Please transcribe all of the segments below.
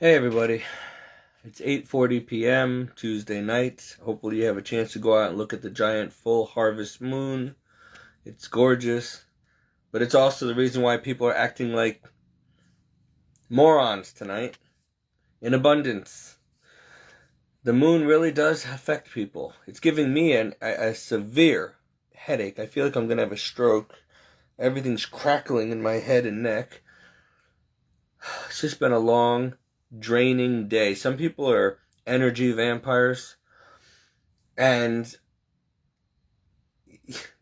Hey everybody, it's 8:40 p.m. Tuesday night. Hopefully you have a chance to go out and look at the giant full harvest moon. It's gorgeous, but it's also the reason why people are acting like morons tonight. In abundance. The moon really does affect people. It's giving me a severe headache. I feel like I'm going to have a stroke. Everything's crackling in my head and neck. It's just been a long, draining day. Some people are energy vampires, and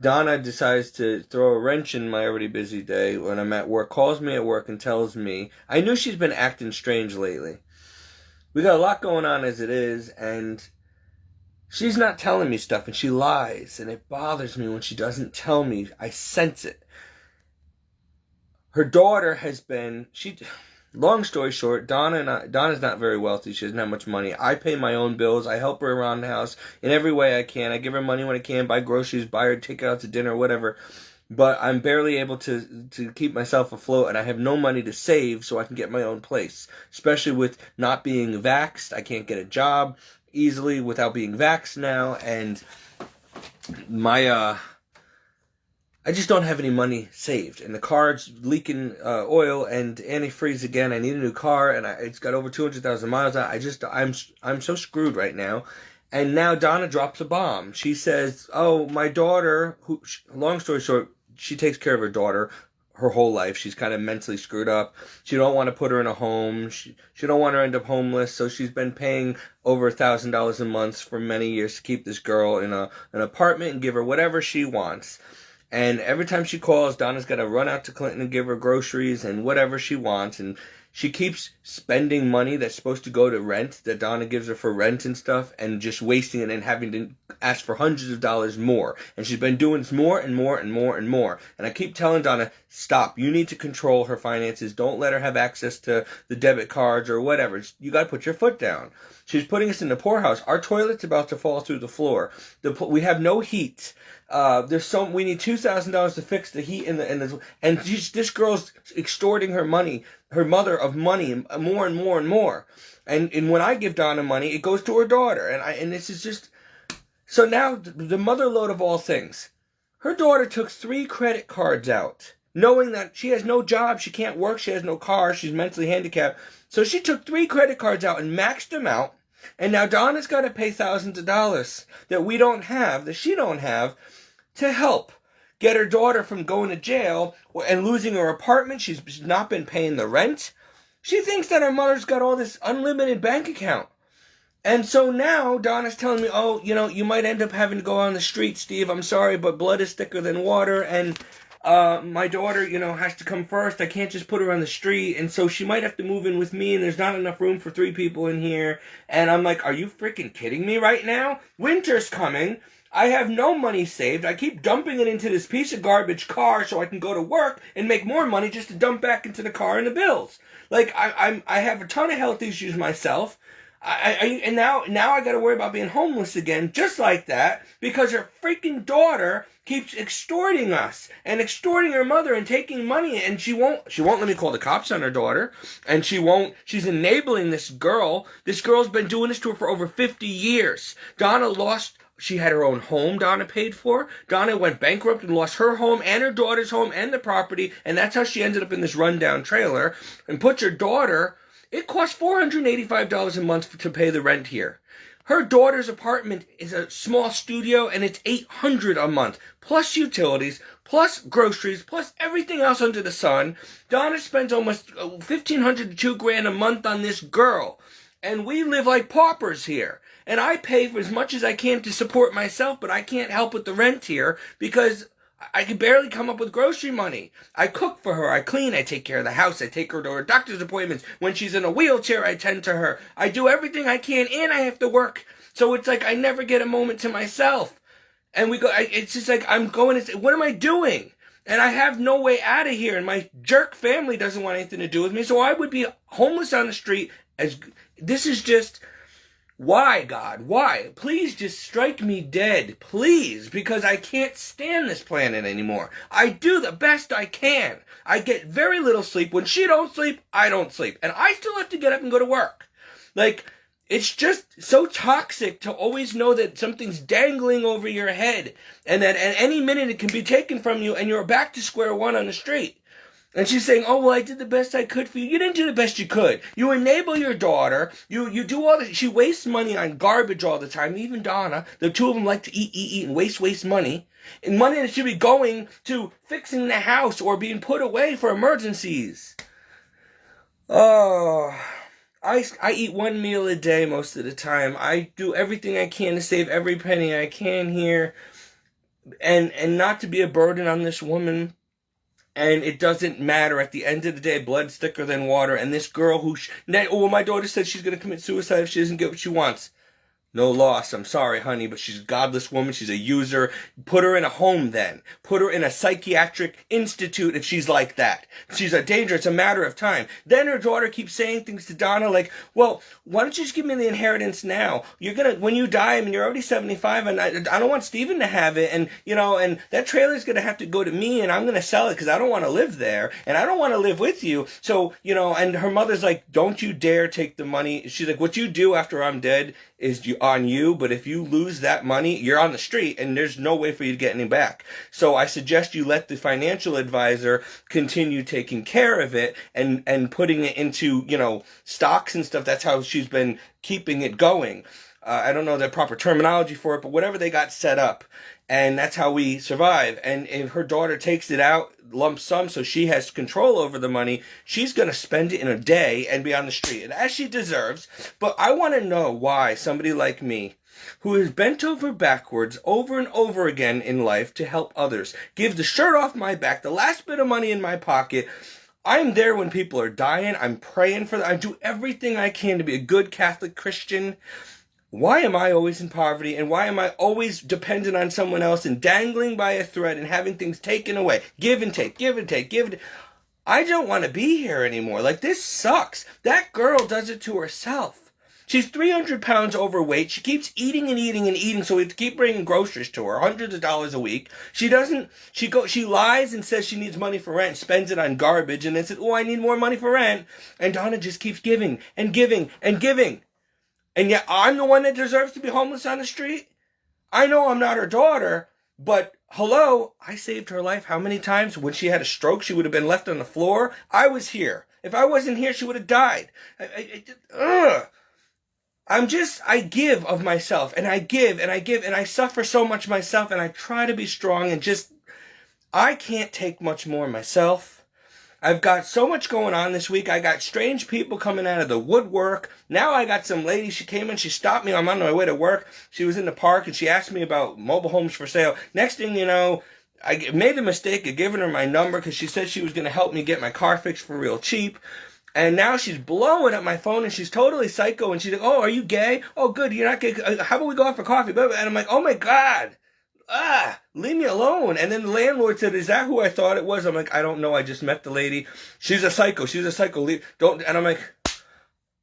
Donna decides to throw a wrench in my already busy day when I'm at work, calls me at work and tells me, I knew she's been acting strange lately. We got a lot going on as it is, and she's not telling me stuff, and she lies, and it bothers me when she doesn't tell me. I sense it. Her daughter has been, long story short, Donna's not very wealthy. She doesn't have much money. I pay my own bills. I help her around the house in every way I can. I give her money when I can, buy groceries, buy her take her out to dinner, whatever. But I'm barely able to keep myself afloat, and I have no money to save so I can get my own place. Especially with not being vaxxed. I can't get a job easily without being vaxxed now, and I just don't have any money saved, and the car's leaking oil and antifreeze again. I need a new car, and it's got over 200,000 miles on it. I'm so screwed right now. And now Donna drops a bomb. She says, "Oh, my daughter." Long story short, she takes care of her daughter her whole life. She's kind of mentally screwed up. She don't want to put her in a home. She don't want her to end up homeless. So she's been paying over $1,000 a month for many years to keep this girl in an apartment and give her whatever she wants. And every time she calls, Donna's got to run out to Clinton and give her groceries and whatever she wants. And she keeps spending money that's supposed to go to rent, that Donna gives her for rent and stuff, and just wasting it and having to ask for hundreds of dollars more. And she's been doing this more and more and more and more. And I keep telling Donna, stop. You need to control her finances. Don't let her have access to the debit cards or whatever. You got to put your foot down. She's putting us in the poorhouse. Our toilet's about to fall through the floor. We have no heat. We need $2,000 to fix the heat and this girl's extorting her mother of money, more and more and more. And when I give Donna money, it goes to her daughter. And this is just, so now the mother lode of all things. Her daughter took 3 credit cards out, knowing that she has no job, she can't work, she has no car, she's mentally handicapped. So she took 3 credit cards out and maxed them out. And now Donna's got to pay thousands of dollars that we don't have, that she don't have, to help get her daughter from going to jail and losing her apartment. She's not been paying the rent. She thinks that her mother's got all this unlimited bank account. And so now Donna's telling me, oh, you might end up having to go on the street, Steve. I'm sorry, but blood is thicker than water. And my daughter, has to come first. I can't just put her on the street. And so she might have to move in with me, and there's not enough room for 3 people in here. And I'm like, are you freaking kidding me right now? Winter's coming. I have no money saved. I keep dumping it into this piece of garbage car so I can go to work and make more money just to dump back into the car and the bills. Like, I have a ton of health issues myself. And now I got to worry about being homeless again, just like that, because her freaking daughter keeps extorting us and extorting her mother and taking money, and she won't let me call the cops on her daughter, and she's enabling this girl. This girl's been doing this to her for over 50 years. She had her own home Donna paid for. Donna went bankrupt and lost her home and her daughter's home and the property, and that's how she ended up in this rundown trailer. And put your daughter, it costs $485 a month to pay the rent here. Her daughter's apartment is a small studio, and it's $800 a month, plus utilities, plus groceries, plus everything else under the sun. Donna spends almost $1,500 to $2,000 a month on this girl, and we live like paupers here. And I pay for as much as I can to support myself, but I can't help with the rent here because I can barely come up with grocery money. I cook for her, I clean, I take care of the house, I take her to her doctor's appointments. When she's in a wheelchair, I tend to her. I do everything I can, and I have to work. So it's like I never get a moment to myself. And it's just like I'm going to say, what am I doing? And I have no way out of here, and my jerk family doesn't want anything to do with me, so I would be homeless on the street. This is just Why, God? Why? Please just strike me dead. Please. Because I can't stand this planet anymore. I do the best I can. I get very little sleep. When she don't sleep, I don't sleep. And I still have to get up and go to work. Like, it's just so toxic to always know that something's dangling over your head. And that at any minute it can be taken from you and you're back to square one on the street. And she's saying, oh, well, I did the best I could for you. You didn't do the best you could. You enable your daughter. You do all this. She wastes money on garbage all the time. Even Donna. The two of them like to eat, and waste money. And money that should be going to fixing the house or being put away for emergencies. Oh, I eat one meal a day most of the time. I do everything I can to save every penny I can here. And not to be a burden on this woman. And it doesn't matter. At the end of the day, blood's thicker than water. And this girl my daughter said she's going to commit suicide if she doesn't get what she wants. No loss. I'm sorry, honey, but she's a godless woman. She's a user. Put her in a home then. Put her in a psychiatric institute if she's like that. She's a danger. It's a matter of time. Then her daughter keeps saying things to Donna like, well, why don't you just give me the inheritance now? When you die, I mean, you're already 75 and I don't want Steven to have it. And, and that trailer's going to have to go to me and I'm going to sell it because I don't want to live there and I don't want to live with you. So, and her mother's like, don't you dare take the money. She's like, what you do after I'm dead is on you, but if you lose that money, you're on the street and there's no way for you to get any back. So I suggest you let the financial advisor continue taking care of it and putting it into, stocks and stuff. That's how she's been keeping it going. I don't know the proper terminology for it, but whatever they got set up. And that's how we survive. And if her daughter takes it out, lump sum, so she has control over the money, she's going to spend it in a day and be on the street. And as she deserves. But I want to know why somebody like me, who is bent over backwards over and over again in life to help others, give the shirt off my back, the last bit of money in my pocket, I'm there when people are dying. I'm praying for them. I do everything I can to be a good Catholic Christian. Why am I always in poverty, and why am I always dependent on someone else and dangling by a thread and having things taken away? Give and take, give and take, give and take. I don't want to be here anymore. Like, this sucks. That girl does it to herself. She's 300 pounds overweight. She keeps eating and eating and eating, so we have to keep bringing groceries to her, hundreds of dollars a week. She lies and says she needs money for rent, spends it on garbage, and then says, oh, I need more money for rent. And Donna just keeps giving and giving and giving. And yet I'm the one that deserves to be homeless on the street? I know I'm not her daughter, but hello, I saved her life how many times? When she had a stroke, she would have been left on the floor. I was here. If I wasn't here, she would have died. I give of myself, and I give, and I give, and I suffer so much myself, and I try to be strong, and I can't take much more myself. I've got so much going on this week. I got strange people coming out of the woodwork. Now I got some lady. She came in. She stopped me. I'm on my way to work. She was in the park and she asked me about mobile homes for sale. Next thing you know, I made the mistake of giving her my number because she said she was going to help me get my car fixed for real cheap. And now she's blowing up my phone and she's totally psycho. And she's like, oh, are you gay? Oh, good. You're not gay. How about we go out for coffee? And I'm like, oh my God. Leave me alone. And then the landlord said, is that who I thought it was? I'm like, I don't know. I just met the lady. She's a psycho. Don't. And I'm like,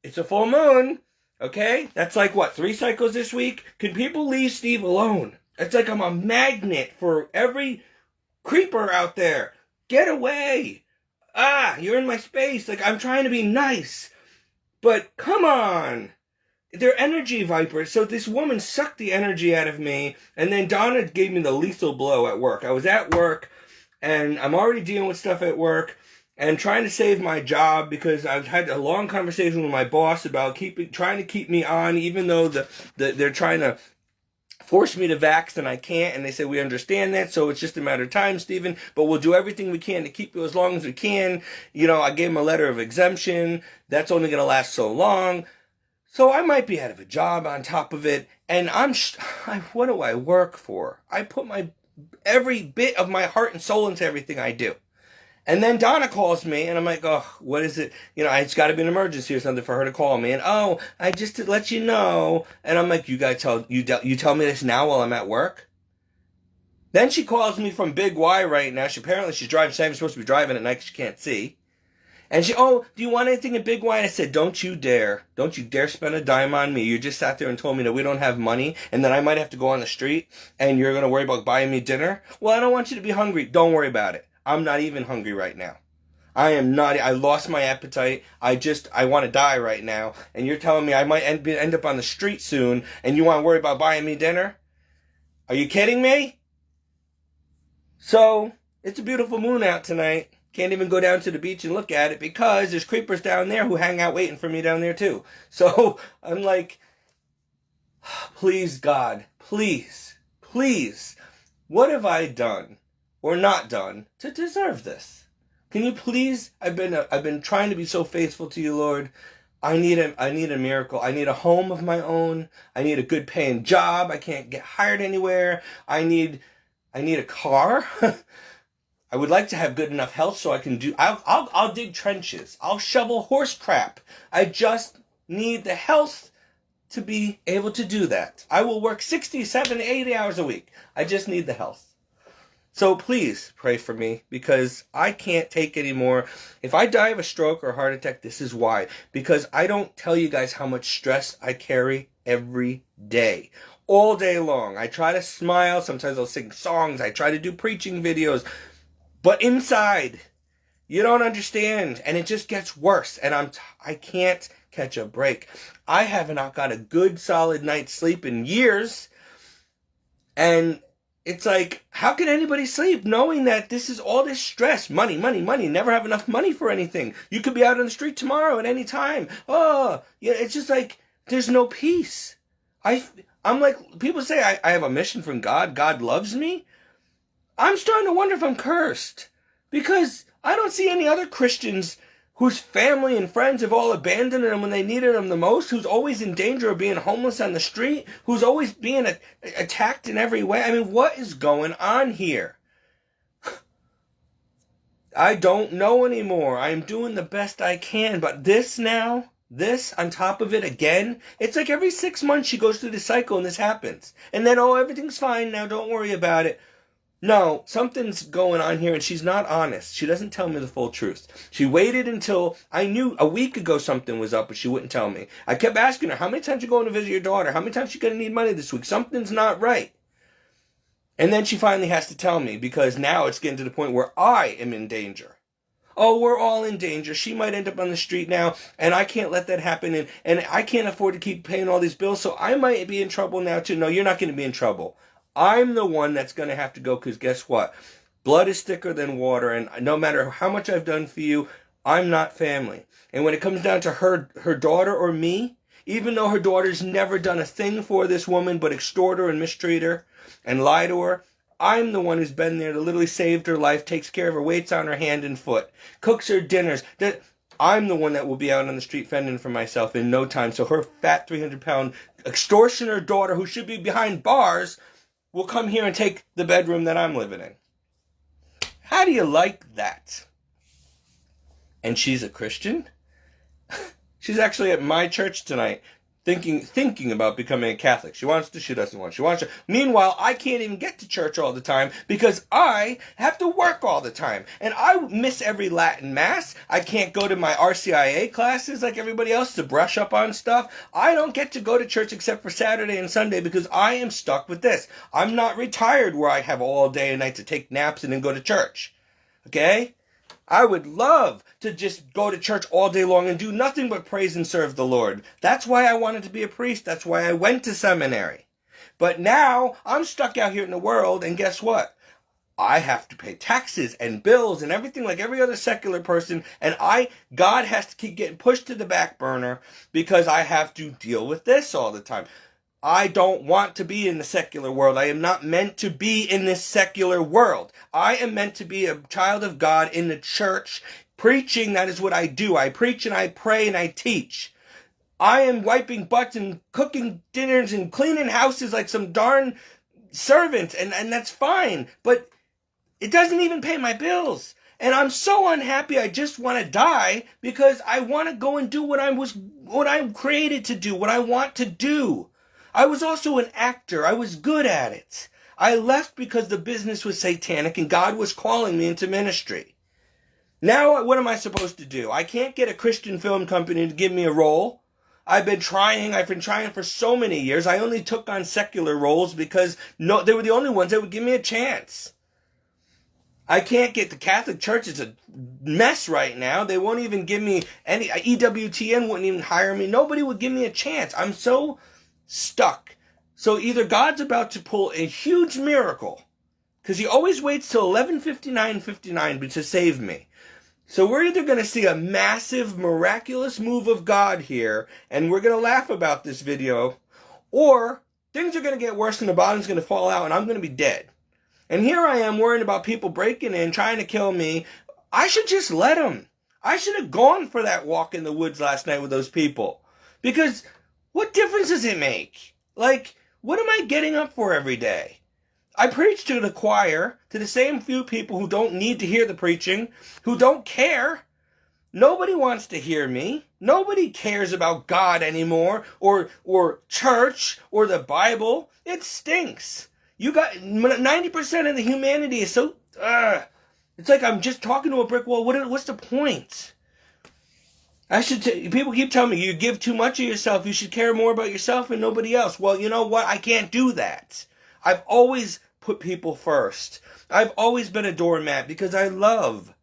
it's a full moon. Okay. That's like what? 3 cycles this week? Can people leave Steve alone? It's like I'm a magnet for every creeper out there. Get away. You're in my space. Like, I'm trying to be nice, but come on. They're energy vipers. So this woman sucked the energy out of me. And then Donna gave me the lethal blow at work. I was at work and I'm already dealing with stuff at work and trying to save my job because I've had a long conversation with my boss about trying to keep me on, even though they're trying to force me to vax and I can't. And they say, we understand that. So it's just a matter of time, Stephen, but we'll do everything we can to keep you as long as we can. I gave him a letter of exemption. That's only going to last so long. So I might be out of a job on top of it, and what do I work for? I put every bit of my heart and soul into everything I do. And then Donna calls me, and I'm like, oh, what is it? It's got to be an emergency or something for her to call me. And, I just to let you know. And I'm like, you tell me this now while I'm at work? Then she calls me from Big Y right now. Apparently she's driving. She's supposed to be driving at night because she can't see. And she, oh, do you want anything in Big Wine? I said, don't you dare. Don't you dare spend a dime on me. You just sat there and told me that we don't have money and that I might have to go on the street and you're going to worry about buying me dinner. Well, I don't want you to be hungry. Don't worry about it. I'm not even hungry right now. I am not, I lost my appetite. I want to die right now. And you're telling me I might end up on the street soon and you want to worry about buying me dinner? Are you kidding me? So, it's a beautiful moon out tonight. Can't even go down to the beach and look at it because there's creepers down there who hang out waiting for me down there too. So I'm like, please God, please, please, what have I done or not done to deserve this? Can you please? I've been trying to be so faithful to you, Lord. I need a miracle. I need a home of my own. I need a good paying job. I can't get hired anywhere. I need a car. I would like to have good enough health so I can I'll dig trenches. I'll shovel horse crap. I just need the health to be able to do that. I will work 60, 70, 80 hours a week. I just need the health. So please pray for me because I can't take anymore. If I die of a stroke or a heart attack, this is why. Because I don't tell you guys how much stress I carry every day. All day long. I try to smile. Sometimes I'll sing songs. I try to do preaching videos. But inside, you don't understand, and it just gets worse, and I can't catch a break. I have not got a good, solid night's sleep in years, and it's like, how can anybody sleep knowing that this is all this stress? Money, money, money, never have enough money for anything. You could be out on the street tomorrow at any time. Oh, yeah, it's just like, there's no peace. I'm like, people say I have a mission from God. God loves me. I'm starting to wonder if I'm cursed. Because I don't see any other Christians whose family and friends have all abandoned them when they needed them the most, who's always in danger of being homeless on the street, who's always being attacked in every way. I mean, what is going on here? I don't know anymore. I'm doing the best I can. But this on top of it again, it's like every 6 months she goes through the cycle and this happens. And then, oh, everything's fine now, don't worry about it. No, something's going on here and she's not honest. She doesn't tell me the full truth. She waited until I knew a week ago something was up, but she wouldn't tell me. I kept asking her, how many times you going to visit your daughter? How many times you going to need money this week? Something's not right. And then she finally has to tell me because now it's getting to the point where I am in danger. Oh, we're all in danger. She might end up on the street now, and I can't let that happen, and I can't afford to keep paying all these bills, so I might be in trouble now too. No, you're not going to be in trouble. I'm the one that's going to have to go because guess what? Blood is thicker than water, and no matter how much I've done for you, I'm not family. And when it comes down to her daughter or me, even though her daughter's never done a thing for this woman but extort her and mistreat her and lie to her, I'm the one who's been there to literally saved her life, takes care of her, waits on her hand and foot, cooks her dinners. I'm the one that will be out on the street fending for myself in no time. So her fat 300-pound extortioner daughter who should be behind bars will come here and take the bedroom that I'm living in. How do you like that? And she's a Christian? She's actually at my church tonight thinking about becoming a Catholic. She wants to, she doesn't want to. She wants to. Meanwhile, I can't even get to church all the time because I have to work all the time. And I miss every Latin Mass. I can't go to my RCIA classes like everybody else to brush up on stuff. I don't get to go to church except for Saturday and Sunday because I am stuck with this. I'm not retired where I have all day and night to take naps and then go to church. Okay? I would love to just go to church all day long and do nothing but praise and serve the Lord. That's why I wanted to be a priest. That's why I went to seminary. But now I'm stuck out here in the world, and guess what? I have to pay taxes and bills and everything like every other secular person, and God has to keep getting pushed to the back burner because I have to deal with this all the time. I don't want to be in the secular world. I am not meant to be in this secular world. I am meant to be a child of God in the church. Preaching, that is what I do. I preach and I pray and I teach. I am wiping butts and cooking dinners and cleaning houses like some darn servant, and that's fine. But it doesn't even pay my bills. And I'm so unhappy I just want to die because I want to go and do what I'm created to do, what I want to do. I was also an actor. I was good at it. I left because the business was satanic and God was calling me into ministry. Now, what am I supposed to do? I can't get a Christian film company to give me a role. I've been trying for so many years. I only took on secular roles because they were the only ones that would give me a chance. I can't get the Catholic Church is a mess right now. They won't even give me any, EWTN wouldn't even hire me. Nobody would give me a chance. I'm so stuck. So either God's about to pull a huge miracle, because he always waits till 11:59 to save me. So we're either going to see a massive, miraculous move of God here, and we're going to laugh about this video, or things are going to get worse and the bottom's going to fall out and I'm going to be dead. And here I am worrying about people breaking in, trying to kill me. I should just let them. I should have gone for that walk in the woods last night with those people. Because what difference does it make? Like, what am I getting up for every day? I preach to the choir, to the same few people who don't need to hear the preaching, who don't care. Nobody wants to hear me. Nobody cares about God anymore, or church, or the Bible. It stinks. You got 90% of the humanity is so, it's like I'm just talking to a brick wall. What's the point? People keep telling me you give too much of yourself. You should care more about yourself and nobody else. Well, you know what? I can't do that. I've always put people first. I've always been a doormat because I love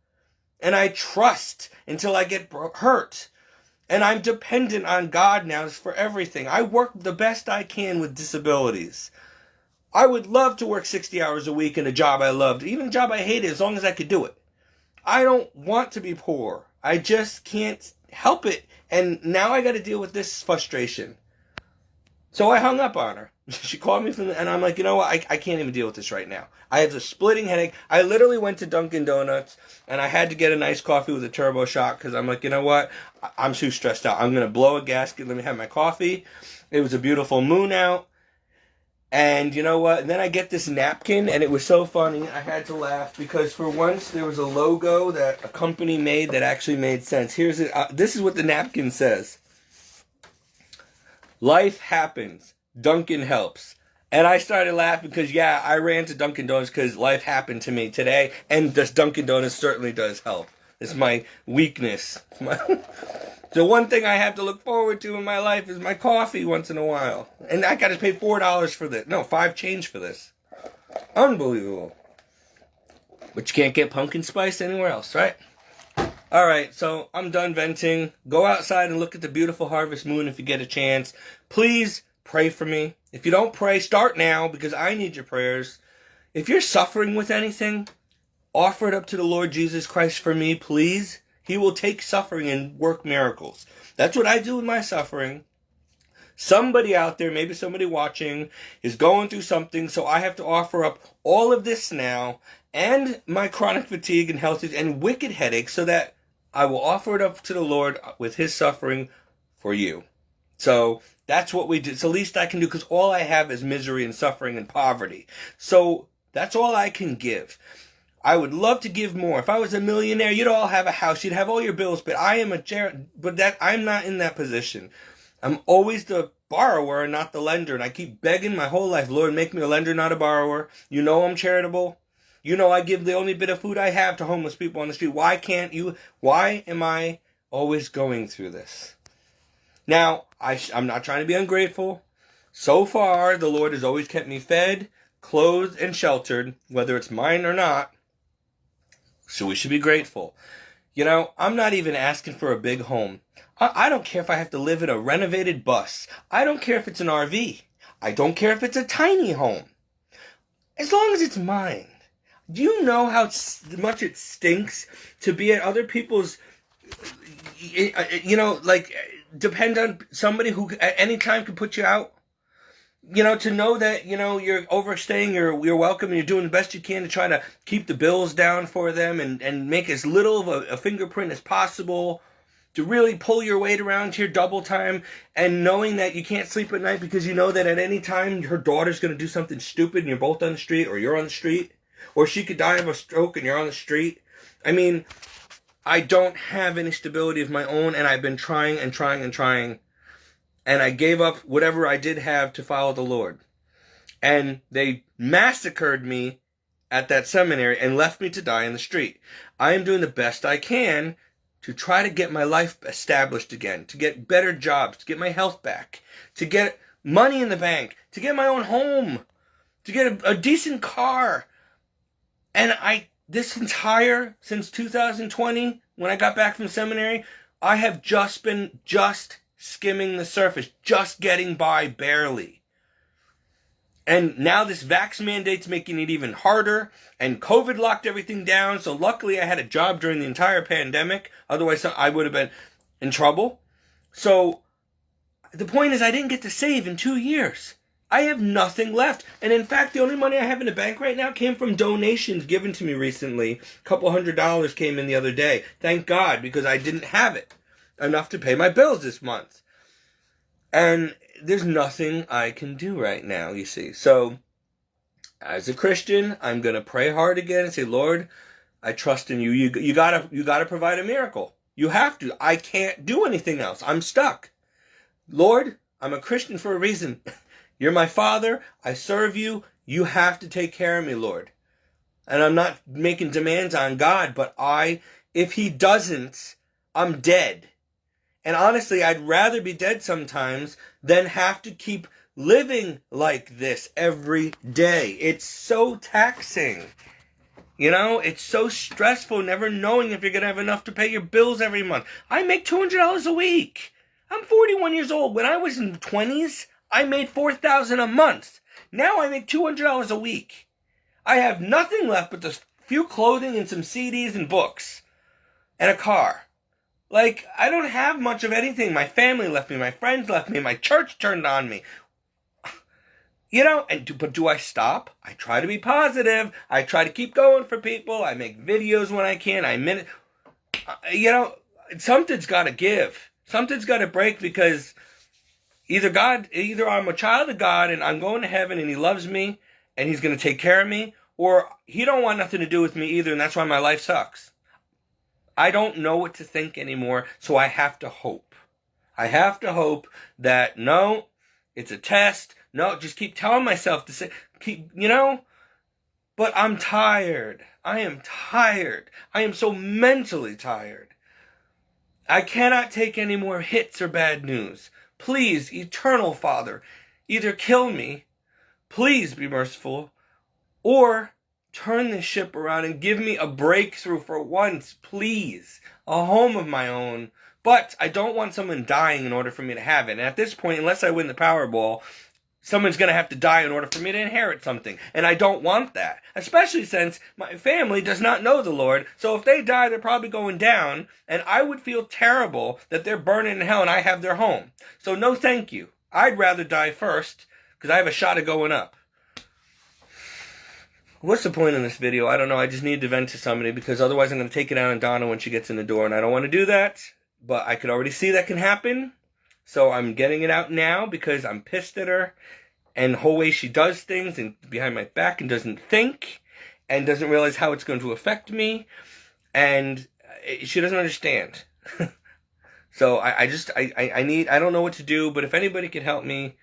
and I trust until I get hurt. And I'm dependent on God now for everything. I work the best I can with disabilities. I would love to work 60 hours a week in a job I loved, even a job I hated, as long as I could do it. I don't want to be poor. I just can't help it. And now I got to deal with this frustration. So I hung up on her. She called me and I'm like, you know what? I can't even deal with this right now. I have a splitting headache. I literally went to Dunkin' Donuts and I had to get a nice coffee with a turbo shot because I'm like, you know what? I'm too stressed out. I'm going to blow a gasket. Let me have my coffee. It was a beautiful moon out. And you know what? And then I get this napkin, and it was so funny. I had to laugh because for once there was a logo that a company made that actually made sense. Here's it. This is what the napkin says. Life happens. Dunkin' helps. And I started laughing because, yeah, I ran to Dunkin' Donuts because life happened to me today. And this Dunkin' Donuts certainly does help. It's my weakness. The one thing I have to look forward to in my life is my coffee once in a while. And I got to pay $4 for this. No, $5 change for this. Unbelievable. But you can't get pumpkin spice anywhere else, right? All right, so I'm done venting. Go outside and look at the beautiful harvest moon if you get a chance. Please pray for me. If you don't pray, start now because I need your prayers. If you're suffering with anything, offer it up to the Lord Jesus Christ for me, please. He will take suffering and work miracles. That's what I do with my suffering. Somebody out there, maybe somebody watching, is going through something, so I have to offer up all of this now, and my chronic fatigue and health and wicked headaches, so that I will offer it up to the Lord with his suffering for you. So that's what we do. It's the least I can do, because all I have is misery and suffering and poverty. So that's all I can give. I would love to give more. If I was a millionaire, you'd all have a house. You'd have all your bills. But I'm not in that position. I'm always the borrower and not the lender. And I keep begging my whole life, Lord, make me a lender, not a borrower. You know I'm charitable. You know I give the only bit of food I have to homeless people on the street. Why can't you? Why am I always going through this? Now, I'm not trying to be ungrateful. So far, the Lord has always kept me fed, clothed, and sheltered, whether it's mine or not. So we should be grateful. You know, I'm not even asking for a big home. I don't care if I have to live in a renovated bus. I don't care if it's an RV. I don't care if it's a tiny home. As long as it's mine. Do you know how much it stinks to be at other people's, depend on somebody who at any time can put you out? To know that, you're overstaying, you're welcome, and you're doing the best you can to try to keep the bills down for them and make as little of a fingerprint as possible, to really pull your weight around here double time, and knowing that you can't sleep at night because you know that at any time her daughter's going to do something stupid and you're both on the street, or you're on the street, or she could die of a stroke and you're on the street. I mean, I don't have any stability of my own, and I've been trying and trying and trying. And I gave up whatever I did have to follow the Lord. And they massacred me at that seminary and left me to die in the street. I am doing the best I can to try to get my life established again, to get better jobs, to get my health back, to get money in the bank, to get my own home, to get a decent car. And since 2020, when I got back from seminary, I have just skimming the surface, just getting by barely. And now this vax mandate's making it even harder, and COVID locked everything down, so luckily I had a job during the entire pandemic, otherwise I would have been in trouble. So the point is, I didn't get to save in 2 years. I have nothing left. And in fact, the only money I have in the bank right now came from donations given to me recently. A couple $100 came in the other day. Thank God, because I didn't have it enough to pay my bills this month. And there's nothing I can do right now, you see. So, as a Christian, I'm going to pray hard again and say, Lord, I trust in you. You gotta provide a miracle. You have to. I can't do anything else. I'm stuck. Lord, I'm a Christian for a reason. You're my Father. I serve you. You have to take care of me, Lord. And I'm not making demands on God, but if he doesn't, I'm dead. And honestly, I'd rather be dead sometimes than have to keep living like this every day. It's so taxing. You know, it's so stressful never knowing if you're going to have enough to pay your bills every month. I make $200 a week. I'm 41 years old. When I was in the 20s, I made $4,000 a month. Now I make $200 a week. I have nothing left but this few clothing and some CDs and books and a car. Like, I don't have much of anything. My family left me. My friends left me. My church turned on me. You know, but do I stop? I try to be positive. I try to keep going for people. I make videos when I can. You know, something's got to give. Something's got to break, because either I'm a child of God and I'm going to heaven and he loves me and he's going to take care of me, or he don't want nothing to do with me either, and that's why my life sucks. I don't know what to think anymore, so I have to hope. I have to hope that, no, it's a test. No, just keep telling myself to say, but I'm tired. I am tired. I am so mentally tired. I cannot take any more hits or bad news. Please, eternal Father, either kill me, please be merciful, or turn this ship around and give me a breakthrough for once, please. A home of my own. But I don't want someone dying in order for me to have it. And at this point, unless I win the Powerball, someone's going to have to die in order for me to inherit something. And I don't want that. Especially since my family does not know the Lord. So if they die, they're probably going down. And I would feel terrible that they're burning in hell and I have their home. So no thank you. I'd rather die first, because I have a shot of going up. What's the point in this video? I don't know. I just need to vent to somebody, because otherwise I'm going to take it out on Donna when she gets in the door. And I don't want to do that. But I could already see that can happen. So I'm getting it out now because I'm pissed at her and the whole way she does things and behind my back and doesn't think and doesn't realize how it's going to affect me. And she doesn't understand. So I don't know what to do, but if anybody can help me,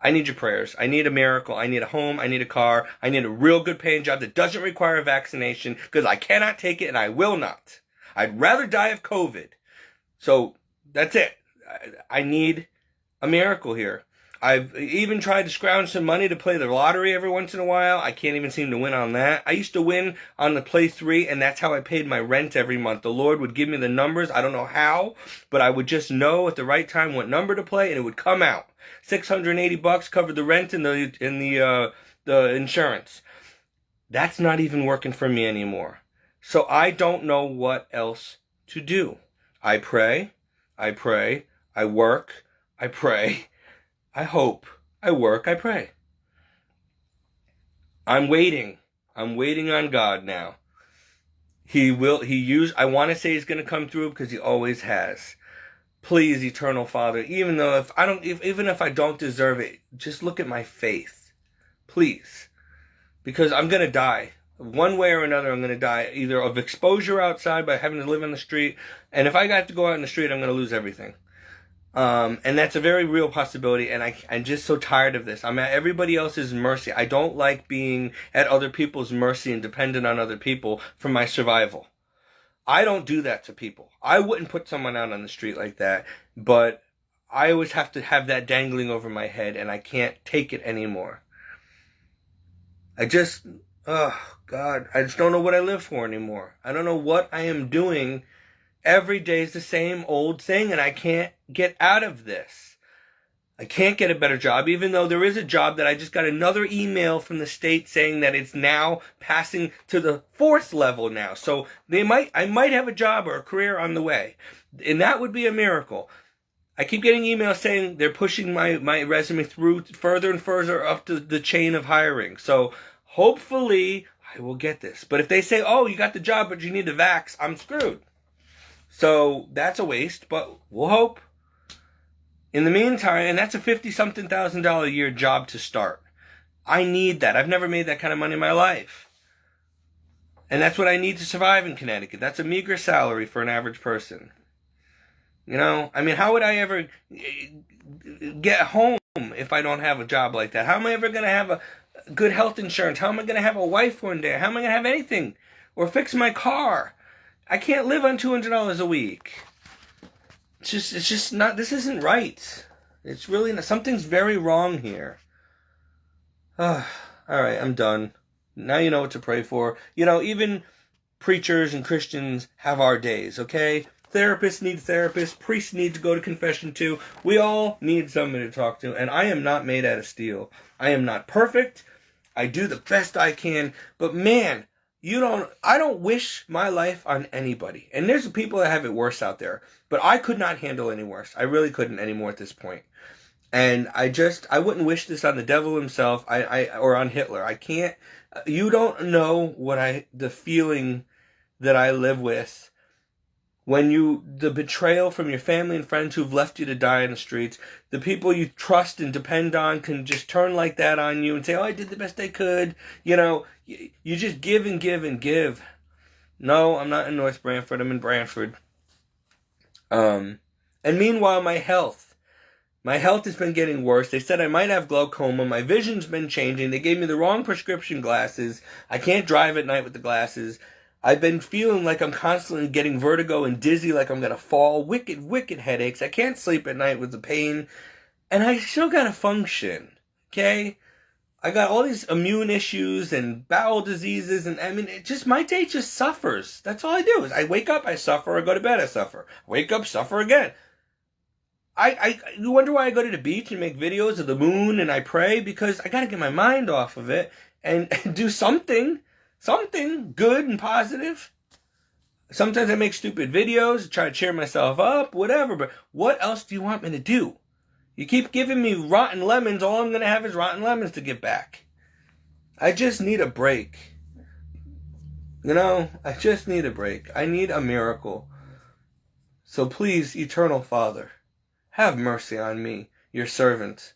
I need your prayers. I need a miracle. I need a home. I need a car. I need a real good paying job that doesn't require a vaccination, because I cannot take it and I will not. I'd rather die of COVID. So that's it. I need a miracle here. I've even tried to scrounge some money to play the lottery every once in a while. I can't even seem to win on that. I used to win on the Play 3, and that's how I paid my rent every month. The Lord would give me the numbers. I don't know how, but I would just know at the right time what number to play, and it would come out. $680 covered the rent and the insurance. That's not even working for me anymore. So I don't know what else to do. I pray. I work. I pray. I hope. I work. I pray. I'm waiting. I'm waiting on God now. I want to say he's going to come through, because he always has. Please, eternal Father, even if I don't deserve it, just look at my faith. Please. Because I'm going to die. One way or another, I'm going to die. Either of exposure outside by having to live on the street. And if I got to go out in the street, I'm going to lose everything. And that's a very real possibility, and I'm just so tired of this. I'm at everybody else's mercy. I don't like being at other people's mercy and dependent on other people for my survival. I don't do that to people. I wouldn't put someone out on the street like that, but I always have to have that dangling over my head, and I can't take it anymore. Oh God, I just don't know what I live for anymore. I don't know what I am doing. Every day is the same old thing, and I can't get out of this. I can't get a better job, even though there is a job that I just got another email from the state saying that it's now passing to the 4th level now. So I might have a job or a career on the way. And that would be a miracle. I keep getting emails saying they're pushing my resume through further and further up the chain of hiring. So hopefully I will get this. But if they say, oh, you got the job, but you need a vax, I'm screwed. So that's a waste, but we'll hope. In the meantime, and that's a $50-something thousand a year job to start. I need that. I've never made that kind of money in my life. And that's what I need to survive in Connecticut. That's a meager salary for an average person. You know, I mean, how would I ever get home if I don't have a job like that? How am I ever going to have a good health insurance? How am I going to have a wife one day? How am I going to have anything? Or fix my car? I can't live on $200 a week. It's just not, this isn't right. It's really not, something's very wrong here. Alright, I'm done. Now you know what to pray for. You know, even preachers and Christians have our days, okay? Therapists need therapists. Priests need to go to confession too. We all need somebody to talk to, and I am not made out of steel. I am not perfect. I do the best I can, but man, I don't wish my life on anybody. And there's people that have it worse out there. But I could not handle any worse. I really couldn't anymore at this point. And I wouldn't wish this on the devil himself, or on Hitler. I can't, you don't know the feeling that I live with when the betrayal from your family and friends who've left you to die in the streets, the people you trust and depend on can just turn like that on you and say, oh, I did the best I could. You know, you just give and give and give. No, I'm not in North Branford. I'm in Branford. And meanwhile, my health has been getting worse. They said I might have glaucoma. My vision's been changing. They gave me the wrong prescription glasses. I can't drive at night with the glasses. I've been feeling like I'm constantly getting vertigo and dizzy, like I'm going to fall. Wicked, wicked headaches. I can't sleep at night with the pain. And I still got to function. Okay? I got all these immune issues and bowel diseases. And I mean, my day just suffers. That's all I do is I wake up, I suffer. I go to bed, I suffer. Wake up, suffer again. You wonder why I go to the beach and make videos of the moon and I pray? Because I got to get my mind off of it and do something good and positive. Sometimes I make stupid videos, try to cheer myself up, whatever, but what else do you want me to do? You keep giving me rotten lemons, all I'm going to have is rotten lemons to get back. I just need a break. You know, I just need a break. I need a miracle. So please, Eternal Father, have mercy on me, your servant.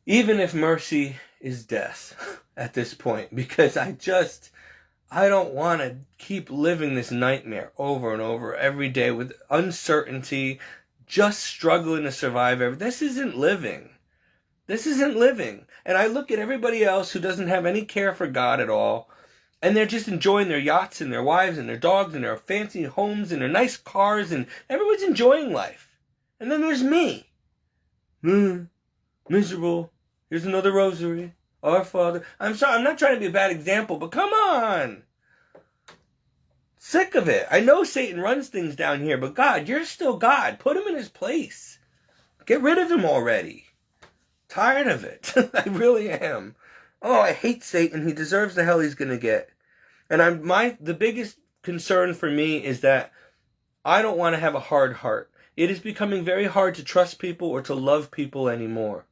Even if mercy is death at this point, because I don't want to keep living this nightmare over and over every day with uncertainty, just struggling to survive. This isn't living. This isn't living. And I look at everybody else who doesn't have any care for God at all, and they're just enjoying their yachts and their wives and their dogs and their fancy homes and their nice cars, and everyone's enjoying life. And then there's me. Miserable. Here's another rosary. Our Father. I'm sorry, I'm not trying to be a bad example, but come on. Sick of it. I know Satan runs things down here, but God, you're still God. Put him in his place. Get rid of him already. Tired of it. I really am. Oh, I hate Satan. He deserves the hell he's going to get. And the biggest concern for me is that I don't want to have a hard heart. It is becoming very hard to trust people or to love people anymore.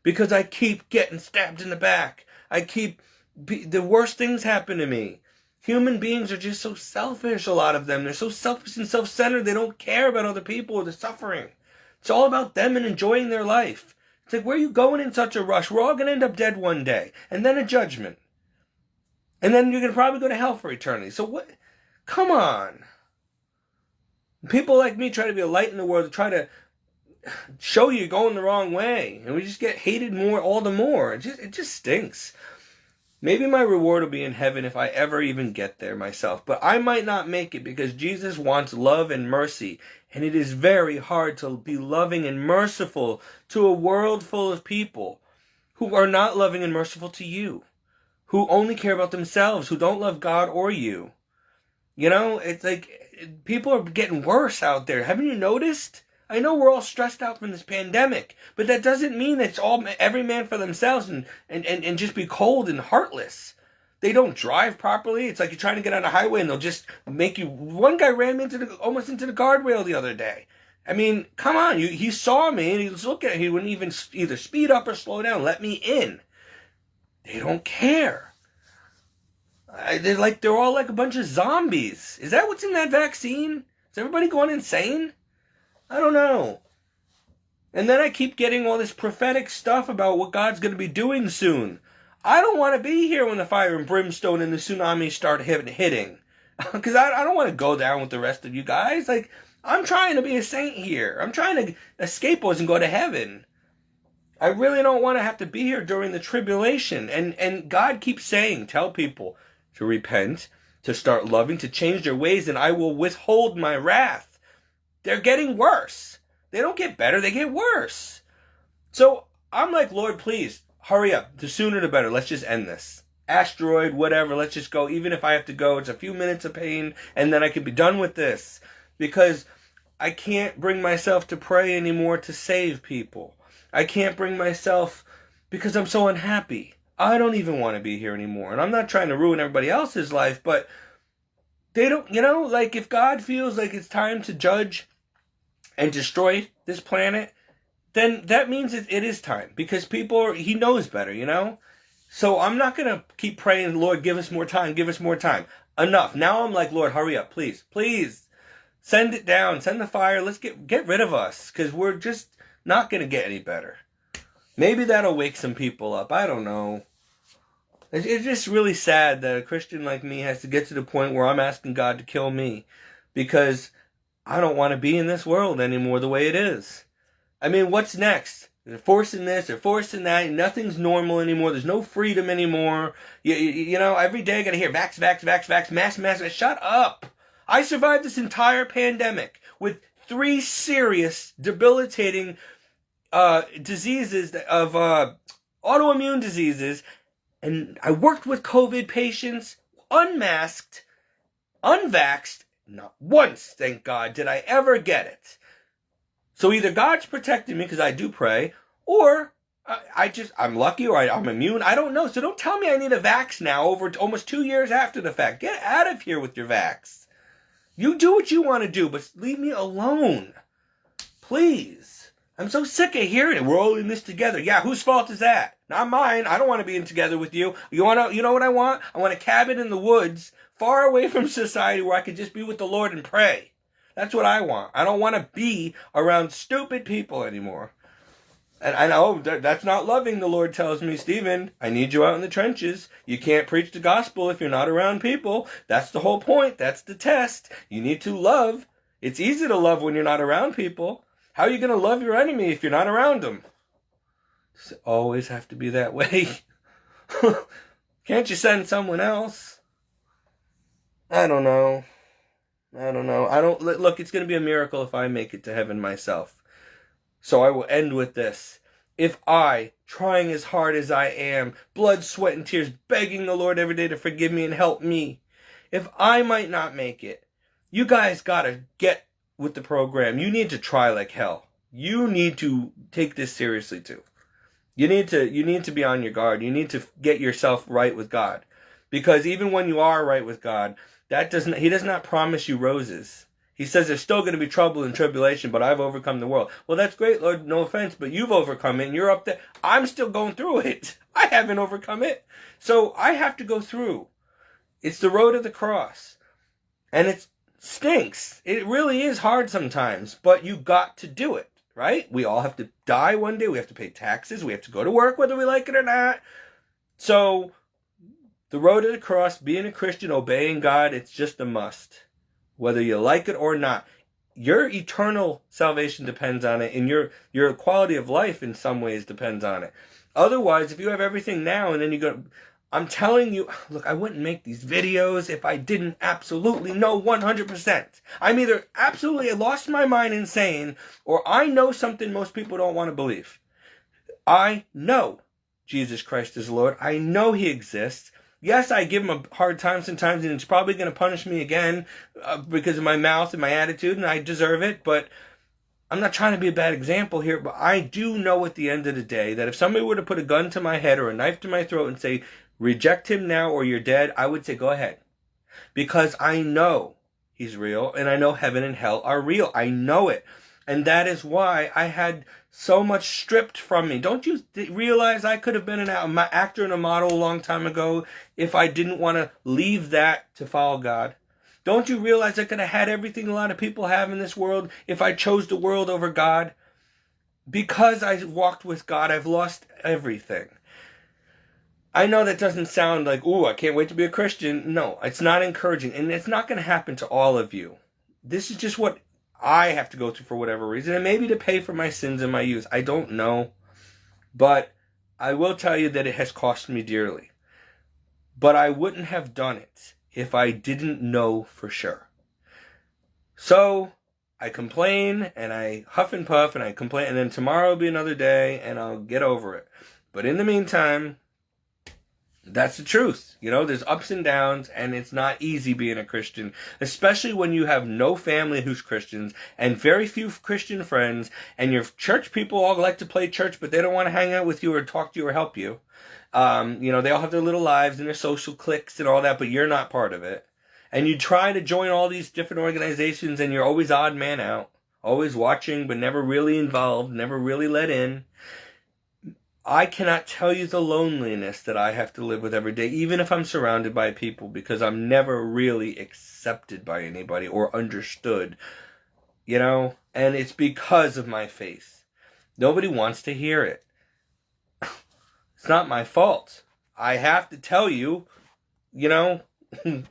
Because I keep getting stabbed in the back. The worst things happen to me. Human beings are just so selfish, a lot of them. They're so selfish and self-centered, they don't care about other people or the suffering. It's all about them and enjoying their life. It's like, where are you going in such a rush? We're all going to end up dead one day. And then a judgment. And then you're going to probably go to hell for eternity. So what? Come on. People like me try to be a light in the world, to try to show you going the wrong way, and we just get hated more, all the more. It just stinks. Maybe my reward will be in heaven if I ever even get there myself, but I might not make it because Jesus wants love and mercy, and it is very hard to be loving and merciful to a world full of people who are not loving and merciful to you, who only care about themselves, who don't love God or you. You know, it's like people are getting worse out there. Haven't you noticed? I know we're all stressed out from this pandemic, but that doesn't mean that it's all every man for themselves and just be cold and heartless. They don't drive properly. It's like you're trying to get on a highway and they'll just make you. One guy ran me almost into the guardrail the other day. I mean, come on. He saw me and he was looking at me. He wouldn't even either speed up or slow down, let me in. They don't care. They're all like a bunch of zombies. Is that what's in that vaccine? Is everybody going insane? I don't know. And then I keep getting all this prophetic stuff about what God's going to be doing soon. I don't want to be here when the fire and brimstone and the tsunami start hitting. Because I don't want to go down with the rest of you guys. Like, I'm trying to be a saint here. I'm trying to escape us and go to heaven. I really don't want to have to be here during the tribulation. And God keeps saying, tell people to repent, to start loving, to change their ways, and I will withhold my wrath. They're getting worse. They don't get better, they get worse. So I'm like, Lord, please, hurry up. The sooner the better. Let's just end this. Asteroid, whatever, let's just go. Even if I have to go, it's a few minutes of pain, and then I can be done with this. Because I can't bring myself to pray anymore to save people. I can't bring myself because I'm so unhappy. I don't even want to be here anymore. And I'm not trying to ruin everybody else's life, but they don't, like if God feels like it's time to judge and destroy this planet, then that means it is time. Because he knows better, So I'm not going to keep praying, Lord, give us more time, give us more time. Enough. Now I'm like, Lord, hurry up, please, please. Send it down, send the fire, let's get rid of us. Because we're just not going to get any better. Maybe that'll wake some people up, I don't know. It's just really sad that a Christian like me has to get to the point where I'm asking God to kill me. Because I don't want to be in this world anymore the way it is. I mean, what's next? They're forcing this, they're forcing that. Nothing's normal anymore. There's no freedom anymore. Every day I got to hear vax, mass. Shut up. I survived this entire pandemic with 3 serious, debilitating diseases of autoimmune diseases. And I worked with COVID patients, unmasked, unvaxxed. Not once, thank God, did I ever get it. So either God's protecting me because I do pray, or I'm lucky, or I'm immune. I don't know. So don't tell me I need a vax now over almost 2 years after the fact. Get out of here with your vax. You do what you want to do, but leave me alone. Please. I'm so sick of hearing it. We're all in this together. Yeah, whose fault is that? Not mine. I don't want to be in together with you. You know what I want? I want a cabin in the woods, far away from society, where I could just be with the Lord and pray. That's what I want. I don't want to be around stupid people anymore. And I know that's not loving, the Lord tells me, Stephen. I need you out in the trenches. You can't preach the gospel if you're not around people. That's the whole point. That's the test. You need to love. It's easy to love when you're not around people. How are you going to love your enemy if you're not around them? Does it always have to be that way? Can't you send someone else? I don't know. Look, it's going to be a miracle if I make it to heaven myself. So I will end with this. If I, trying as hard as I am, blood, sweat, and tears, begging the Lord every day to forgive me and help me, if I might not make it, you guys got to get with the program. You need to try like hell. You need to take this seriously too. You need to be on your guard. You need to get yourself right with God. Because even when you are right with God, He does not promise you roses. He says there's still going to be trouble and tribulation, but I've overcome the world. Well, that's great, Lord, no offense, but you've overcome it and you're up there. I'm still going through it. I haven't overcome it. So I have to go through. It's the road of the cross. And it stinks. It really is hard sometimes, but you got to do it, right? We all have to die one day. We have to pay taxes. We have to go to work whether we like it or not. So the road of the cross, being a Christian, obeying God, it's just a must. Whether you like it or not. your eternal salvation depends on it, and your quality of life in some ways depends on it. Otherwise, if you have everything now and then you go, I'm telling you, look, I wouldn't make these videos if I didn't absolutely know 100%. I'm either absolutely lost my mind insane, or I know something most people don't want to believe. I know Jesus Christ is Lord. I know He exists. Yes, I give Him a hard time sometimes, and He's probably going to punish me again because of my mouth and my attitude, and I deserve it, but I'm not trying to be a bad example here, but I do know at the end of the day that if somebody were to put a gun to my head or a knife to my throat and say, reject Him now or you're dead, I would say, go ahead. Because I know He's real, and I know heaven and hell are real. I know it. And that is why I had so much stripped from me. Don't you realize I could have been an actor and a model a long time ago if I didn't want to leave that to follow God? Don't you realize I could have had everything a lot of people have in this world if I chose the world over God? Because I walked with God, I've lost everything. I know that doesn't sound like, ooh, I can't wait to be a Christian. No, it's not encouraging, and it's not going to happen to all of you. This is just what I have to go through for whatever reason, and maybe to pay for my sins in my youth. I don't know. But I will tell you that it has cost me dearly. But I wouldn't have done it if I didn't know for sure. So I complain and I huff and puff and I complain, and then tomorrow will be another day and I'll get over it. But in the meantime, that's the truth. You know, there's ups and downs, and it's not easy being a Christian, especially when you have no family who's Christians and very few Christian friends, and your church people all like to play church, but they don't want to hang out with you or talk to you or help you. You know, they all have their little lives and their social cliques and all that, but you're not part of it. And you try to join all these different organizations, and you're always odd man out, always watching, but never really involved, never really let in. I cannot tell you the loneliness that I have to live with every day, even if I'm surrounded by people, because I'm never really accepted by anybody or understood, you know, and it's because of my faith. Nobody wants to hear it. It's not my fault. I have to tell you, you know,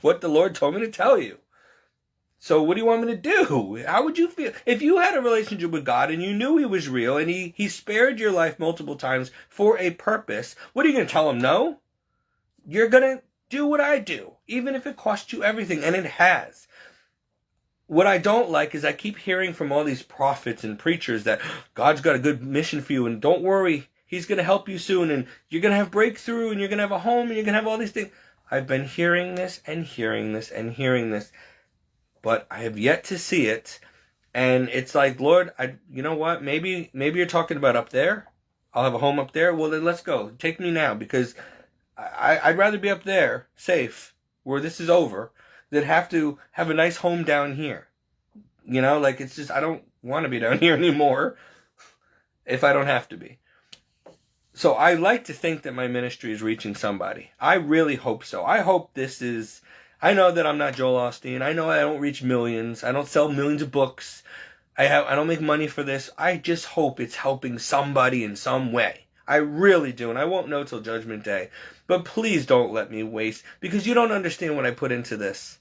what the Lord told me to tell you. So what do you want me to do? How would you feel? If you had a relationship with God and you knew He was real and He spared your life multiple times for a purpose, what are you going to tell Him no? You're going to do what I do, even if it costs you everything, and it has. What I don't like is I keep hearing from all these prophets and preachers that God's got a good mission for you, and don't worry, He's going to help you soon, and you're going to have breakthrough, and you're going to have a home, and you're going to have all these things. I've been hearing this and hearing this and hearing this, but I have yet to see it. And it's like, Lord, you know what? Maybe you're talking about up there. I'll have a home up there. Well, then let's go. Take me now, because I'd rather be up there, safe, where this is over, than have to have a nice home down here. You know, like, it's just, I don't want to be down here anymore if I don't have to be. So I like to think that my ministry is reaching somebody. I really hope so. I hope this is... I know that I'm not Joel Osteen. I know I don't reach millions. I don't sell millions of books. I don't make money for this. I just hope it's helping somebody in some way. I really do, and I won't know till Judgment Day. But please don't let me waste, because you don't understand what I put into this.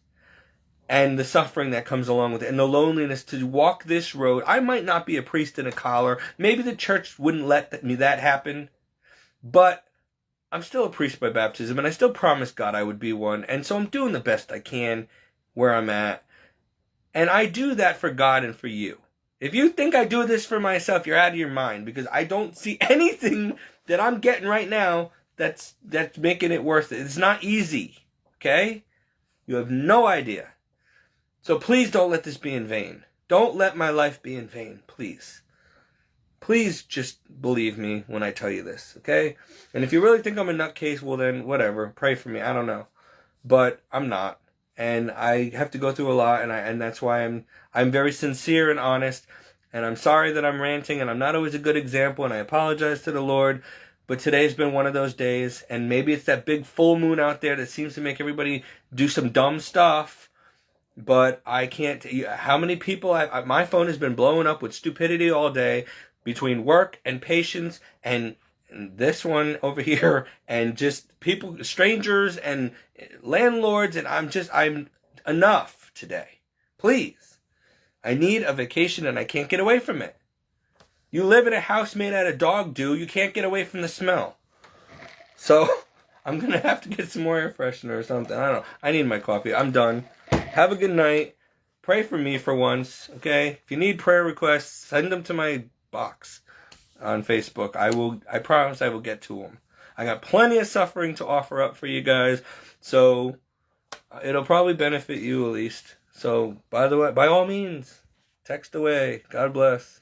And the suffering that comes along with it, and the loneliness to walk this road. I might not be a priest in a collar. Maybe the church wouldn't let me that happen. But I'm still a priest by baptism, and I still promised God I would be one, and so I'm doing the best I can where I'm at. And I do that for God and for you. If you think I do this for myself, you're out of your mind, because I don't see anything that I'm getting right now that's making it worth it. It's not easy, okay? You have no idea. So please don't let this be in vain. Don't let my life be in vain, please. Please just believe me when I tell you this, okay? And if you really think I'm a nutcase, well then, whatever. Pray for me. I don't know. But I'm not. And I have to go through a lot, and that's why I'm very sincere and honest. And I'm sorry that I'm ranting, and I'm not always a good example, and I apologize to the Lord. But today's been one of those days, and maybe it's that big full moon out there that seems to make everybody do some dumb stuff. But I can't... How many people... my phone has been blowing up with stupidity all day, between work and patience and this one over here, and just people, strangers and landlords, and I'm enough today. Please. I need a vacation and I can't get away from it. You live in a house made out of dog dew. You can't get away from the smell. So I'm going to have to get some more air freshener or something. I don't know. I need my coffee. I'm done. Have a good night. Pray for me for once, okay? If you need prayer requests, send them to my box on Facebook. I promise I will get to them. I got plenty of suffering to offer up for you guys, so it'll probably benefit you at least. So, by the way, by all means, text away. God bless.